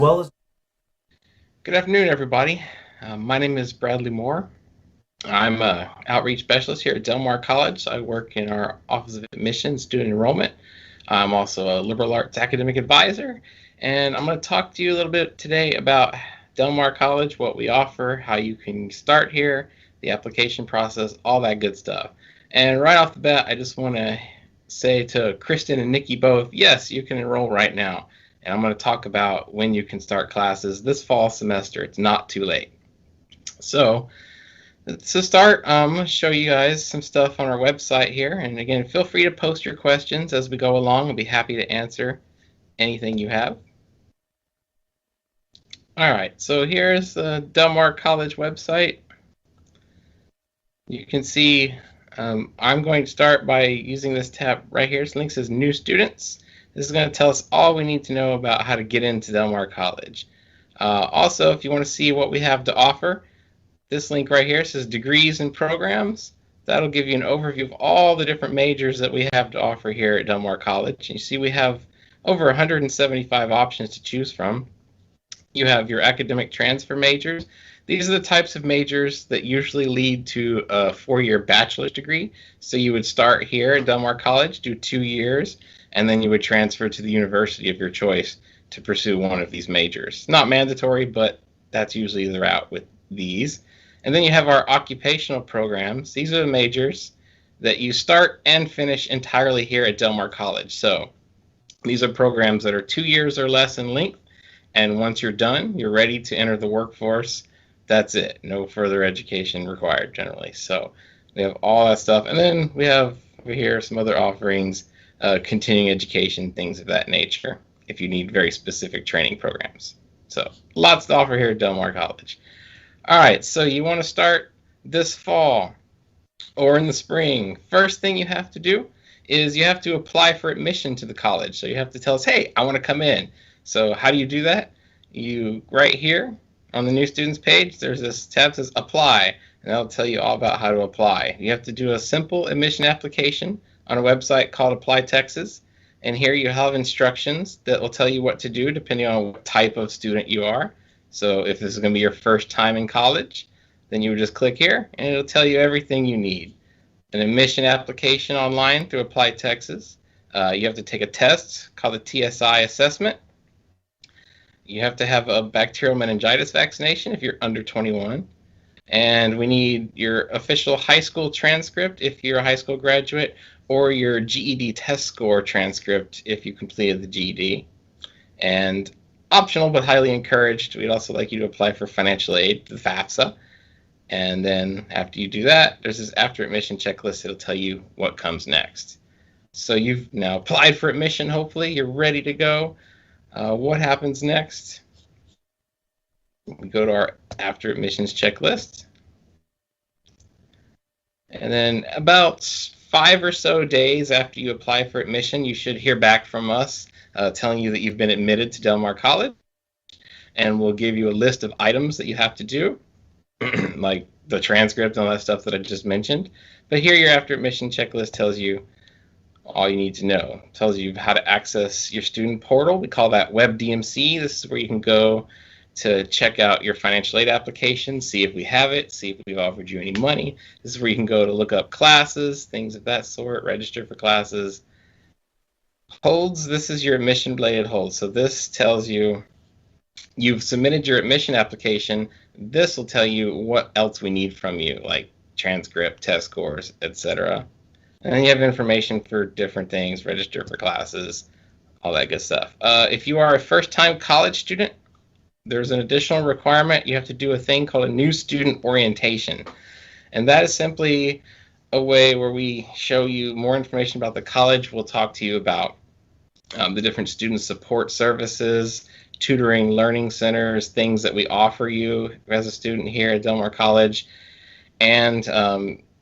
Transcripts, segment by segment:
well as Good afternoon, everybody. My name is Bradley Moore. I'm an outreach specialist here at Del Mar College. I work in our Office of Admissions, student enrollment. I'm also a liberal arts academic advisor, and I'm going to talk to you a little bit today about Del Mar College, what we offer, how you can start here, the application process, all that good stuff. And right off the bat, I just want to say to Kristen and Nikki both, yes, you can enroll right now. And I'm going to talk about when you can start classes this fall semester. It's not too late. So, to start, I'm going to show you guys some stuff on our website here. And again, feel free to post your questions as we go along. I'll be happy to answer anything you have. All right, so here's the Del Mar College website. You can see I'm going to start by using this tab right here. This link says New Students. This is going to tell us all we need to know about how to get into Del Mar College. Also, if you want to see what we have to offer, this link right here says Degrees and Programs. That'll give you an overview of all the different majors that we have to offer here at Del Mar College. You see we have over 175 options to choose from. You have your academic transfer majors. These are the types of majors that usually lead to a four-year bachelor's degree. So you would start here at Del Mar College, do 2 years, and then you would transfer to the university of your choice to pursue one of these majors. Not mandatory, but that's usually the route with these. And then you have our occupational programs. These are the majors that you start and finish entirely here at Del Mar College. So these are programs that are 2 years or less in length, and once you're done, you're ready to enter the workforce. That's it. No further education required generally. So we have all that stuff. And then we have over here some other offerings, continuing education, things of that nature, if you need very specific training programs. So lots to offer here at Del Mar College. All right, so you want to start this fall or in the spring. First thing you have to do is you have to apply for admission to the college. So you have to tell us, hey, I want to come in. So how do you do that? You right here on the new students page, there's this tab that says apply, and that'll tell you all about how to apply. You have to do a simple admission application on a website called Apply Texas, and here you have instructions that will tell you what to do depending on what type of student you are. So if this is going to be your first time in college, then you would just click here and it'll tell you everything you need. An admission application online through Apply Texas. You have to take a test called the TSI assessment. You have to have a bacterial meningitis vaccination if you're under 21. And we need your official high school transcript if you're a high school graduate, or your GED test score transcript if you completed the GED. And optional but highly encouraged, we'd also like you to apply for financial aid, the FAFSA. And then after you do that, there's this after admission checklist. It'll tell you what comes next. So you've now applied for admission, hopefully. You're ready to go. What happens next? We go to our after admissions checklist. And then about 5 or so days after you apply for admission, you should hear back from us telling you that you've been admitted to Del Mar College. And we'll give you a list of items that you have to do, like the transcript and all that stuff that I just mentioned. But here your after admission checklist tells you all you need to know. It tells you how to access your student portal. We call that Web DMC. This is where you can go to check out your financial aid application, see if we have it, see if we've offered you any money. This is where you can go to look up classes, things of that sort, register for classes. Holds, this is your admission related hold. So this tells you you've submitted your admission application. This will tell you what else we need from you, like transcript, test scores, etc. And then you have information for different things, register for classes, all that good stuff. If you are a first-time college student, there's an additional requirement. You have to do a thing called a new student orientation. And that is simply a way where we show you more information about the college. We'll talk to you about the different student support services, tutoring, learning centers, things that we offer you as a student here at Del Mar College. And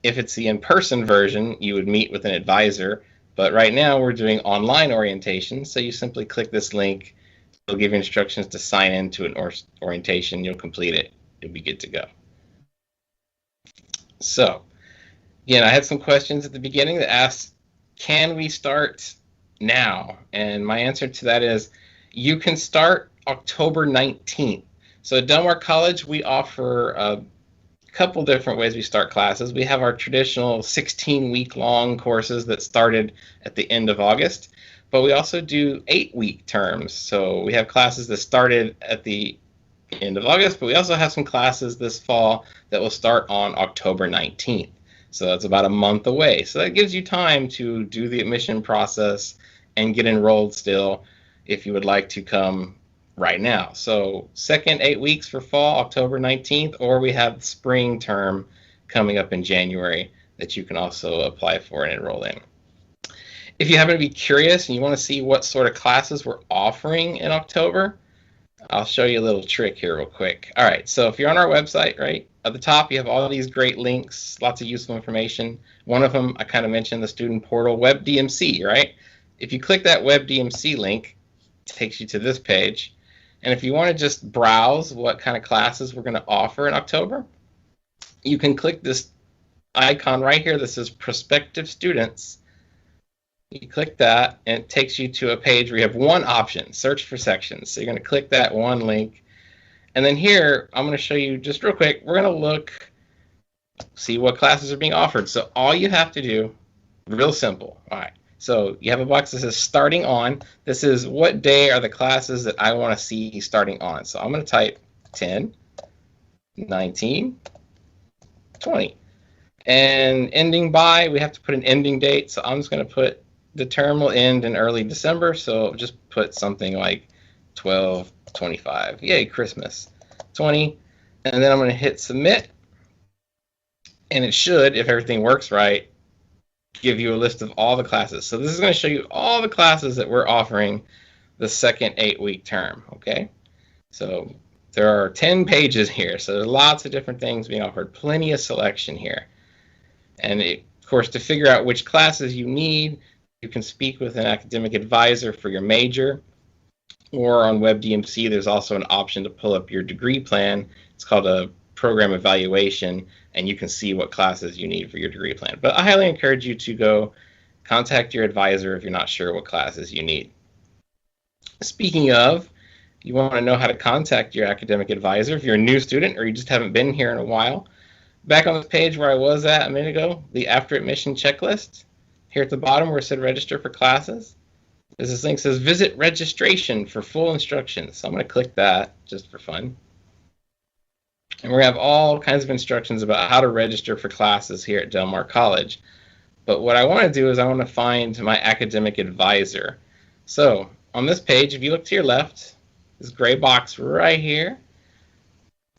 if it's the in-person version, you would meet with an advisor. But right now we're doing online orientation, so you simply click this link. It'll give you instructions to sign into an orientation. You'll complete it. You'll be good to go. So, again, I had some questions at the beginning that asked, can we start now? And my answer to that is, you can start October 19th. So at Del Mar College, we offer a couple different ways we start classes. We have our traditional 16-week-long courses that started at the end of August, but we also do 8-week terms. So we have classes that started at the end of August, but we also have some classes this fall that will start on October 19th. So that's about a month away. So that gives you time to do the admission process and get enrolled still if you would like to come right now. So second 8 weeks for fall, October 19th, or we have the spring term coming up in January that you can also apply for and enroll in. If you happen to be curious and you want to see what sort of classes we're offering in October, I'll show you a little trick here real quick. All right, so if you're on our website, right, at the top you have all of these great links, lots of useful information. One of them, I kind of mentioned the student portal, Web DMC, right? If you click that Web DMC link, it takes you to this page. And if you want to just browse what kind of classes we're going to offer in October, you can click this icon right here that says Prospective Students. You click that, and it takes you to a page where you have one option, search for sections. So you're going to click that one link. And then here, I'm going to show you just real quick, we're going to look, see what classes are being offered. So all you have to do, real simple. All right. So you have a box that says starting on. This is what day are the classes that I want to see starting on. So I'm going to type 10, 19, 20. And ending by, we have to put an ending date. So I'm just going to put the term will end in early December. So just put something like 12/25. Yay, Christmas. 20. And then I'm going to hit submit. And it should, if everything works right, give you a list of all the classes. So this is going to show you all the classes that we're offering the second 8-week term, okay? So there are 10 pages here, so there's lots of different things being offered, plenty of selection here. And of course, to figure out which classes you need, you can speak with an academic advisor for your major, or on WebDMC, there's also an option to pull up your degree plan. It's called a program evaluation, and you can see what classes you need for your degree plan. But I highly encourage you to go contact your advisor if you're not sure what classes you need. Speaking of, you want to know how to contact your academic advisor if you're a new student or you just haven't been here in a while. Back on this page where I was at a minute ago, the after admission checklist, here at the bottom where it said register for classes, there's this link that says visit registration for full instructions. So I'm going to click that just for fun. And we're going to have all kinds of instructions about how to register for classes here at Del Mar College. But what I want to do is I want to find my academic advisor. So on this page, if you look to your left, this gray box right here,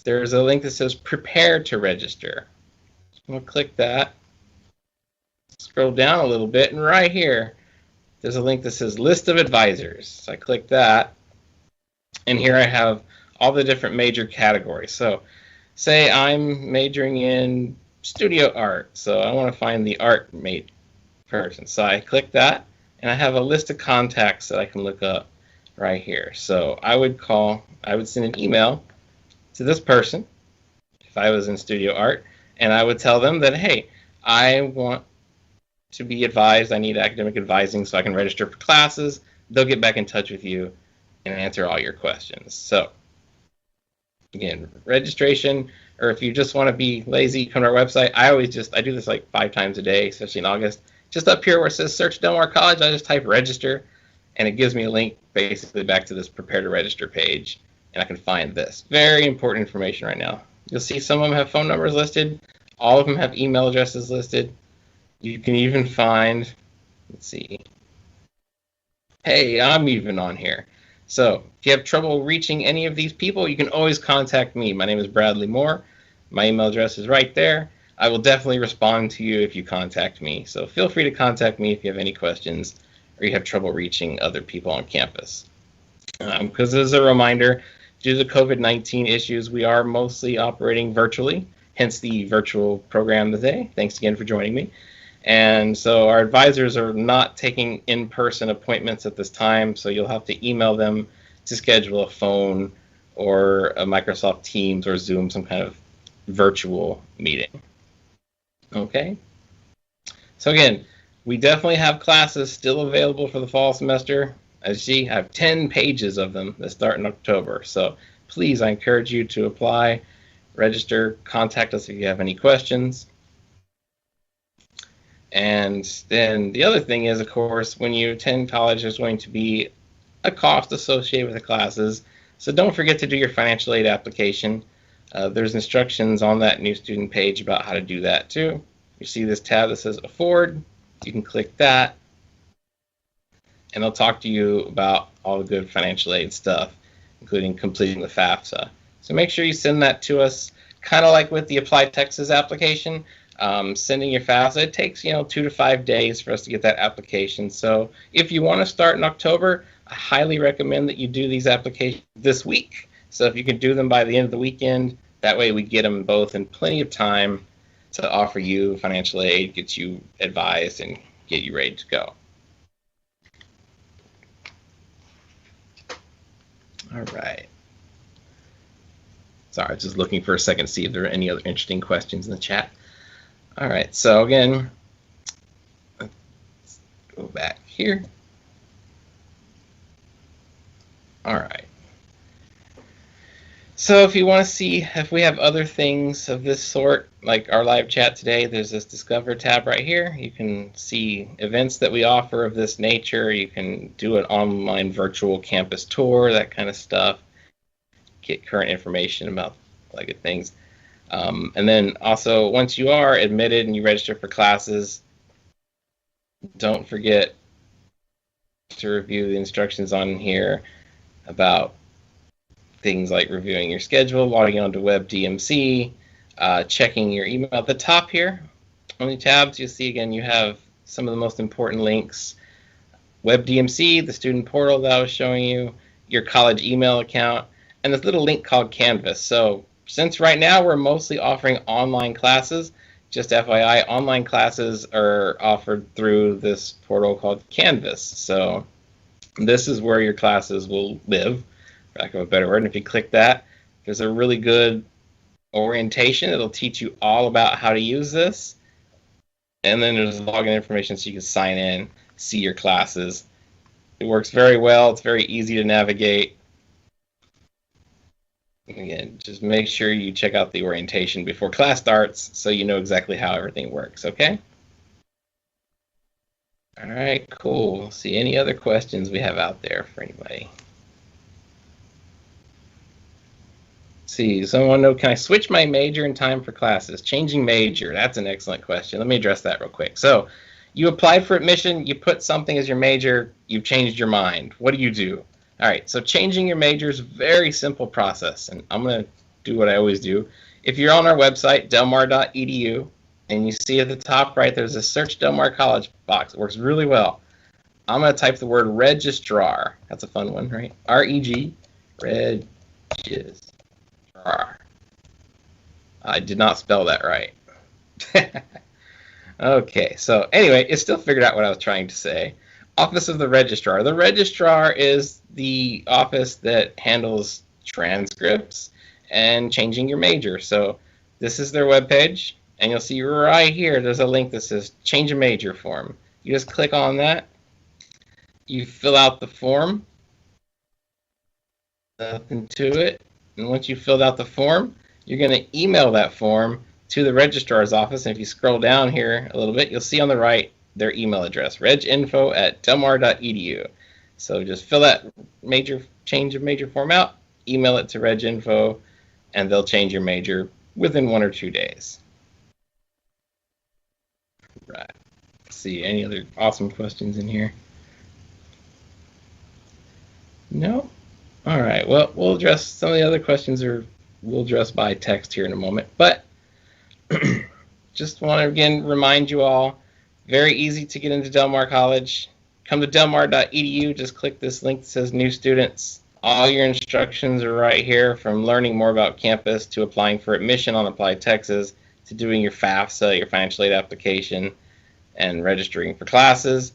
there's a link that says prepare to register. I'm going to click that. Scroll down a little bit, and right here, there's a link that says list of advisors. So I click that, and here I have all the different major categories. So say I'm majoring in studio art, so I want to find the art mate person. So I click that, and I have a list of contacts that I can look up right here. So I would send an email to this person if I was in studio art, and I would tell them that, hey, I want to be advised, I need academic advising so I can register for classes. They'll get back in touch with you and answer all your questions. So again, registration, or if you just want to be lazy, come to our website. I do this like 5 times a day, especially in August. Just up here where it says search Del Mar College, I just type register, and it gives me a link basically back to this prepare to register page, and I can find this. Very important information right now. You'll see some of them have phone numbers listed. All of them have email addresses listed. You can even find, let's see, hey, I'm even on here. So if you have trouble reaching any of these people, you can always contact me. My name is Bradley Moore. My email address is right there. I will definitely respond to you if you contact me. So feel free to contact me if you have any questions or you have trouble reaching other people on campus. Because as a reminder, due to the COVID-19 issues, we are mostly operating virtually, hence the virtual program today. Thanks again for joining me. And so our advisors are not taking in-person appointments at this time, so you'll have to email them to schedule a phone or a Microsoft Teams or Zoom, some kind of virtual meeting. Okay? So again, we definitely have classes still available for the fall semester. As you see, I have 10 pages of them that start in October. So please, I encourage you to apply, register, contact us if you have any questions. And then the other thing is, of course, when you attend college, there's going to be a cost associated with the classes. So don't forget to do your financial aid application. There's instructions on that new student page about how to do that too. You see this tab that says Afford. You can click that, and they'll talk to you about all the good financial aid stuff, including completing the FAFSA. So make sure you send that to us, kind of like with the Apply Texas application. Sending your FAFSA, it takes 2 to 5 days for us to get that application. So if you want to start in October, I highly recommend that you do these applications this week. So if you can do them by the end of the weekend, that way we get them both in plenty of time to offer you financial aid, get you advised, and get you ready to go. All right. Sorry, I was just looking for a second to see if there are any other interesting questions in the chat. All right, so again, let's go back here. All right. So if you want to see if we have other things of this sort, like our live chat today, there's this Discover tab right here. You can see events that we offer of this nature. You can do an online virtual campus tour, that kind of stuff. Get current information about good things. And then also, once you are admitted and you register for classes, don't forget to review the instructions on here about things like reviewing your schedule, logging onto WebDMC, checking your email. At the top here, on the tabs, you'll see again you have some of the most important links. WebDMC, the student portal that I was showing you, your college email account, and this little link called Canvas. So since right now we're mostly offering online classes, just FYI, online classes are offered through this portal called Canvas. So this is where your classes will live, for lack of a better word. And if you click that, there's a really good orientation. It'll teach you all about how to use this. And then there's login information so you can sign in, see your classes. It works very well. It's very easy to navigate. Again, just make sure you check out the orientation before class starts so you know exactly how everything works, okay? All right, cool. See any other questions we have out there for anybody? See, someone know, can I switch my major in time for classes? Changing major, that's an excellent question. Let me address that real quick. So you applied for admission, you put something as your major, you've changed your mind. What do? All right, so changing your major is a very simple process, and I'm going to do what I always do. If you're on our website, delmar.edu, and you see at the top right, there's a Search Del Mar College box. It works really well. I'm going to type the word registrar. That's a fun one, right? R-E-G, registrar. I did not spell that right. Okay, so anyway, it still figured out what I was trying to say. Office of the Registrar. The Registrar is the office that handles transcripts and changing your major. So this is their webpage, and you'll see right here there's a link that says Change a Major form. You just click on that. You fill out the form. Nothing to it. And once you've filled out the form, you're going to email that form to the registrar's office. And if you scroll down here a little bit, you'll see on the right their email address, reginfo@delmar.edu. So just fill that change of major form out, email it to reginfo, and they'll change your major within 1 or 2 days. Right. Let's see, any other awesome questions in here? No? All right, well, we'll address some of the other questions, or we'll address by text here in a moment. But just want to, again, remind you all, very easy to get into Del Mar College. Come to delmar.edu, just click this link that says New Students. All your instructions are right here, from learning more about campus to applying for admission on Apply Texas to doing your FAFSA, your financial aid application, and registering for classes.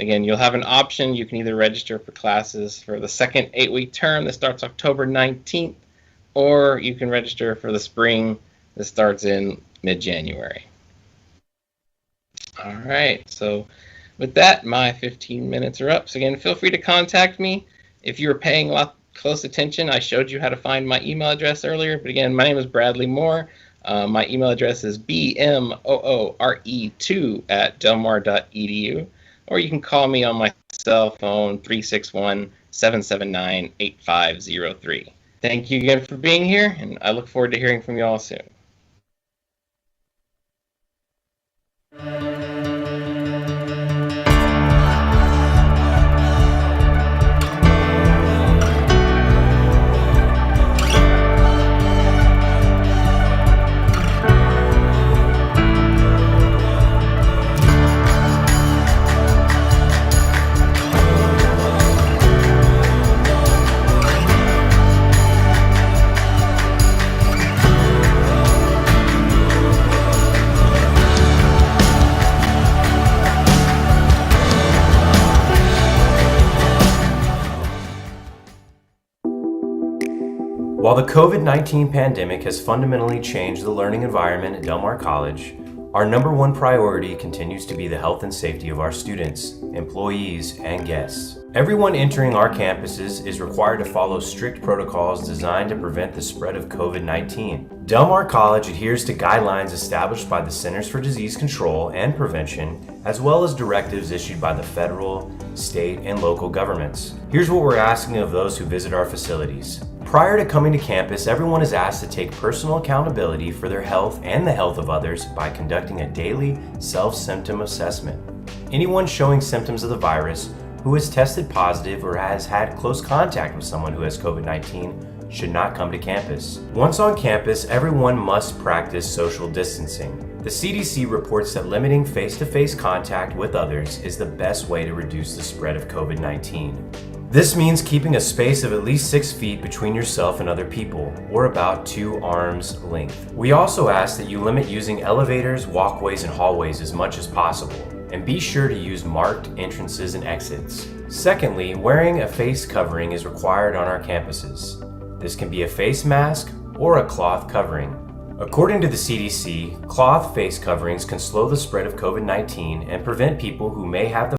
Again, you'll have an option. You can either register for classes for the second 8-week term that starts October 19th, or you can register for the spring that starts in mid-January. All right, so With that, my 15 minutes are up. So again, feel free to contact me. If you were paying close attention, I showed you how to find my email address earlier. But again, my name is Bradley Moore. My email address is bmoore2@delmar.edu. Or you can call me on my cell phone, 361-779-8503. Thank you again for being here, and I look forward to hearing from you all soon. While the COVID-19 pandemic has fundamentally changed the learning environment at Del Mar College, our number one priority continues to be the health and safety of our students, employees, and guests. Everyone entering our campuses is required to follow strict protocols designed to prevent the spread of COVID-19. Del Mar College adheres to guidelines established by the Centers for Disease Control and Prevention, as well as directives issued by the federal, state, and local governments. Here's what we're asking of those who visit our facilities. Prior to coming to campus, everyone is asked to take personal accountability for their health and the health of others by conducting a daily self-symptom assessment. Anyone showing symptoms of the virus who has tested positive or has had close contact with someone who has COVID-19 should not come to campus. Once on campus, everyone must practice social distancing. The CDC reports that limiting face-to-face contact with others is the best way to reduce the spread of COVID-19. This means keeping a space of at least 6 feet between yourself and other people, or about 2 arms length. We also ask that you limit using elevators, walkways, and hallways as much as possible, and be sure to use marked entrances and exits. Secondly, wearing a face covering is required on our campuses. This can be a face mask or a cloth covering. According to the CDC, cloth face coverings can slow the spread of COVID-19 and prevent people who may have the